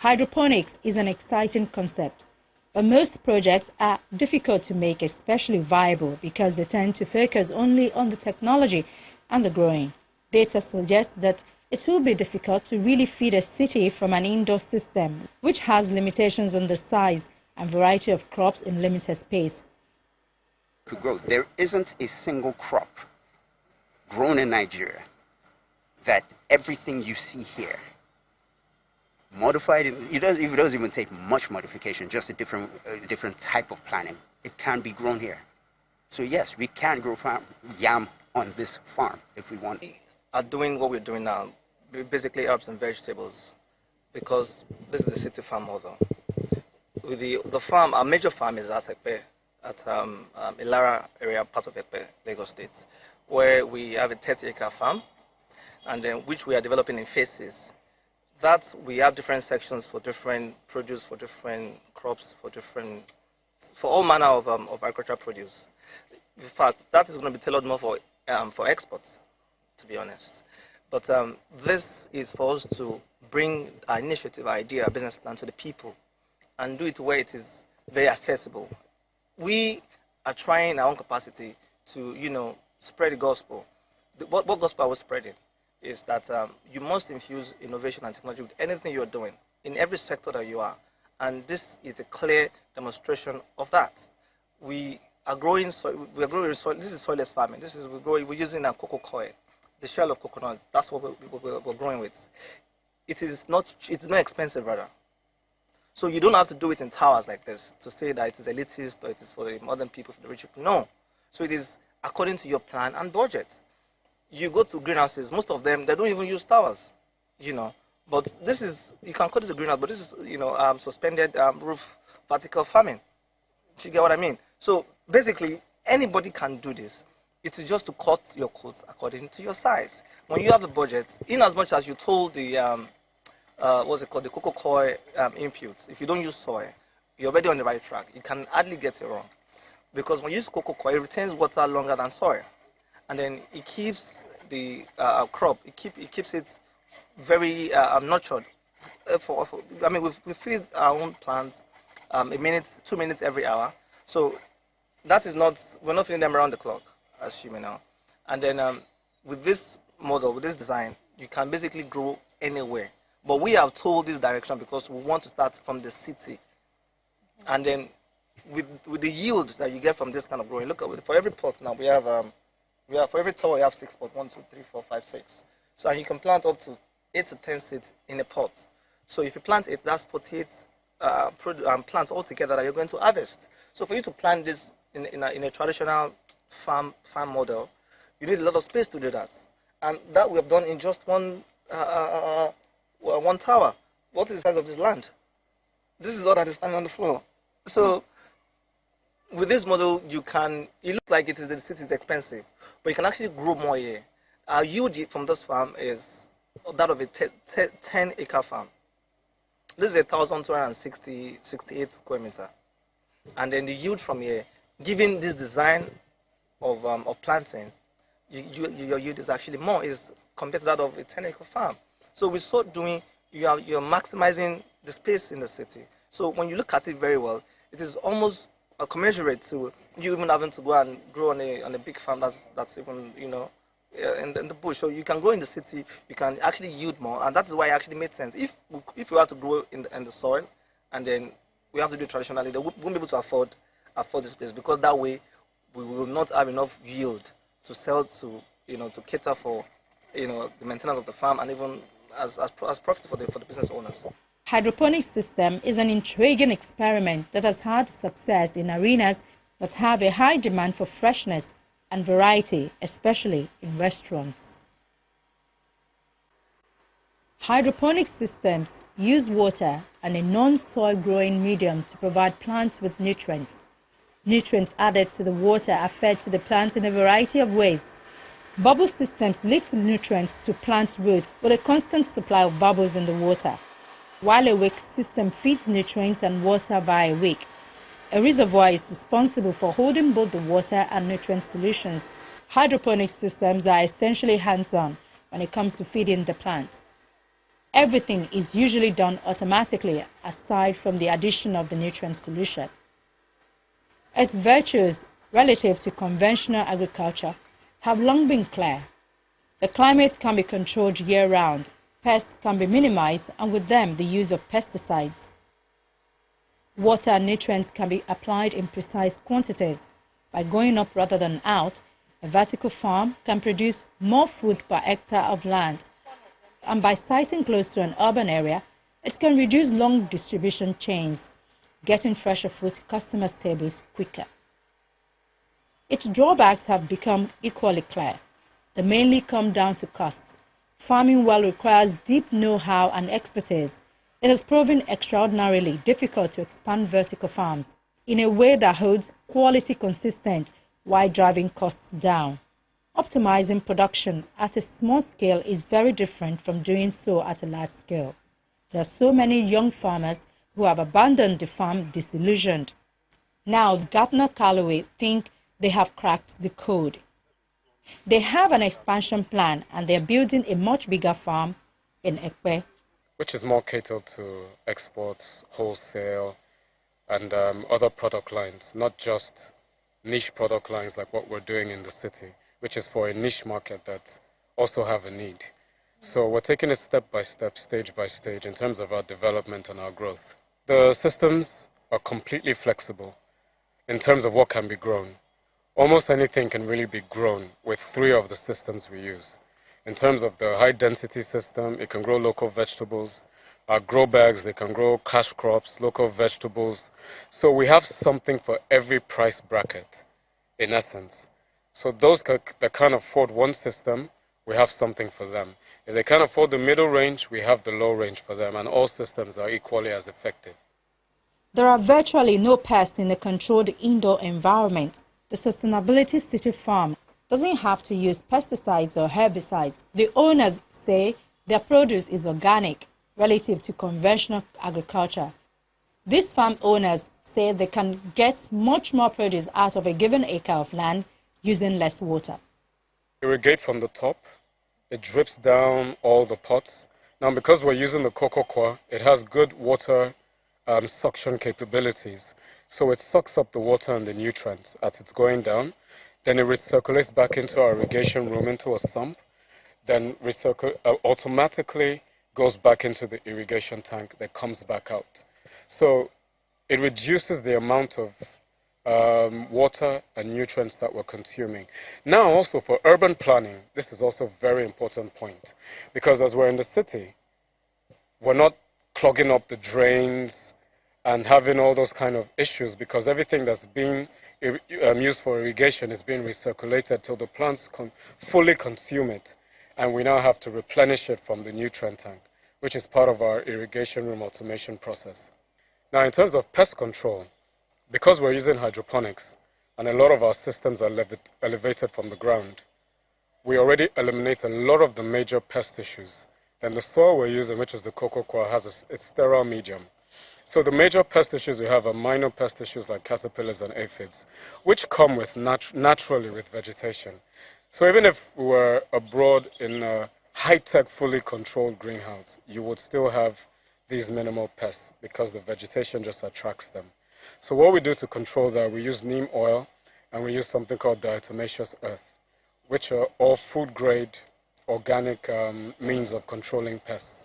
Hydroponics is an exciting concept, but most projects are difficult to make especially viable because they tend to focus only on the technology and the growing. Data suggests that it will be difficult to really feed a city from an indoor system, which has limitations on the size and variety of crops in limited space. To grow, there isn't a single crop grown in Nigeria that everything you see here modified. It doesn't even take much modification, just a different type of planting. It can be grown here. So yes, we can grow yam on this farm if we want. We are doing what we're doing now, basically herbs and vegetables, because this is the city farm model. With the farm, our major farm is at Ekpe, at Ilara area, part of Ekpe, Lagos State, where we have a 30-acre farm, and then which we are developing in phases. That we have different sections for different produce, for different crops, for all manner of agricultural produce. In fact, that is going to be tailored more for exports, to be honest. But this is for us to bring our initiative, our idea, our business plan to the people and do it where it is very accessible. We are trying our own capacity to, spread the gospel. What gospel I was spreading is that you must infuse innovation and technology with anything you're doing in every sector that you are. And this is a clear demonstration of that. We are growing soil. This is soilless farming. We're using a cocoa coir, the shell of coconut. That's what we're growing with. It's not expensive, rather. So you don't have to do it in towers like this to say that it is elitist or it is for the modern people, for the rich people. No. So it is according to your plan and budget. You go to greenhouses, most of them, they don't even use towers, But this is, you can call this a greenhouse, but this is, suspended roof vertical farming. Do you get what I mean? So basically, anybody can do this. It is just to cut your coats according to your size. When you have a budget, in as much as you told the, the cocoa coir inputs, if you don't use soil, you're already on the right track. You can hardly get it wrong. Because when you use cocoa coir, it retains water longer than soil. And then it keeps the crop, it keeps it very nurtured. We feed our own plants a minute, 2 minutes every hour. So that is not, we're not feeding them around the clock, as you may know. And then with this model, with this design, you can basically grow anywhere. But we have told this direction because we want to start from the city. And then with the yield that you get from this kind of growing, look at for every pot now we have for every tower you have 6 pots, 1, 2, 3, 4, 5, 6. So and you can plant up to 8 to 10 seeds in a pot. So if you plant 8, that's 48 plants altogether that you're going to harvest. So for you to plant this in a traditional farm model, you need a lot of space to do that. And that we have done in just one tower. What is the size of this land? This is all that is standing on the floor. So with this model, it looks like the city is expensive, but you can actually grow more here. Our yield from this farm is that of a 10-acre farm. This is 1,268 square meter. And then the yield from here, given this design of planting, your yield is actually more compared to that of a 10-acre farm. So with so doing, you're maximizing the space in the city. So when you look at it very well, it is almost commensurate to you even having to go and grow on a big farm that's even in the bush. So you can grow in the city, you can actually yield more, and that is why it actually made sense. If we were to grow in the soil, and then we have to do it traditionally, they won't be able to afford this place, because that way we will not have enough yield to sell to to cater for the maintenance of the farm and even as profit for the business owners. Hydroponic system is an intriguing experiment that has had success in arenas that have a high demand for freshness and variety, especially in restaurants. Hydroponic systems use water and a non-soil growing medium to provide plants with nutrients. Nutrients added to the water are fed to the plants in a variety of ways. Bubble systems lift nutrients to plant roots with a constant supply of bubbles in the water, while a wick system feeds nutrients and water via a wick. A reservoir is responsible for holding both the water and nutrient solutions. Hydroponic systems are essentially hands-on when it comes to feeding the plant. Everything is usually done automatically aside from the addition of the nutrient solution. Its virtues relative to conventional agriculture have long been clear. The climate can be controlled year-round, pests can be minimized, and with them the use of pesticides. Water and nutrients can be applied in precise quantities. By going up rather than out, a vertical farm can produce more food per hectare of land, and by siting close to an urban area, it can reduce long distribution chains, getting fresher food to customers' tables quicker. Its drawbacks have become equally clear. They mainly come down to cost. Farming well requires deep know-how and expertise. It has proven extraordinarily difficult to expand vertical farms in a way that holds quality consistent while driving costs down. Optimizing production at a small scale is very different from doing so at a large scale. There are so many young farmers who have abandoned the farm disillusioned. Now, Gartner Callaway think they have cracked the code. They have an expansion plan and they're building a much bigger farm in Ekpe, which is more catered to exports, wholesale, and other product lines, not just niche product lines like what we're doing in the city, which is for a niche market that also have a need. So we're taking it step by step, stage by stage in terms of our development and our growth. The systems are completely flexible in terms of what can be grown. Almost anything can really be grown with 3 of the systems we use. In terms of the high density system, it can grow local vegetables. Our grow bags, they can grow cash crops, local vegetables. So we have something for every price bracket, in essence. So those that can't afford one system, we have something for them. If they can't afford the middle range, we have the low range for them, and all systems are equally as effective. There are virtually no pests in a controlled indoor environment. The Sustainability City Farm doesn't have to use pesticides or herbicides. The owners say their produce is organic relative to conventional agriculture. These farm owners say they can get much more produce out of a given acre of land using less water. Irrigate from the top, it drips down all the pots. Now, because we're using the cocoa coir, it has good water suction capabilities. So it sucks up the water and the nutrients as it's going down. Then it recirculates back into our irrigation room, into a sump. Then automatically goes back into the irrigation tank that comes back out. So it reduces the amount of water and nutrients that we're consuming. Now also for urban planning, this is also a very important point. Because as we're in the city, we're not clogging up the drains and having all those kind of issues, because everything that's being used for irrigation is being recirculated till the plants fully consume it, and we now have to replenish it from the nutrient tank, which is part of our irrigation room automation process. Now, in terms of pest control, because we're using hydroponics and a lot of our systems are elevated from the ground, we already eliminate a lot of the major pest issues. Then the soil we're using, which is the cocoa coir, has a sterile medium. So the major pest issues we have are minor pest issues like caterpillars and aphids, which come with naturally with vegetation. So even if we were abroad in a high-tech, fully controlled greenhouse, you would still have these minimal pests because the vegetation just attracts them. So what we do to control that, we use neem oil and we use something called diatomaceous earth, which are all food-grade, organic means of controlling pests.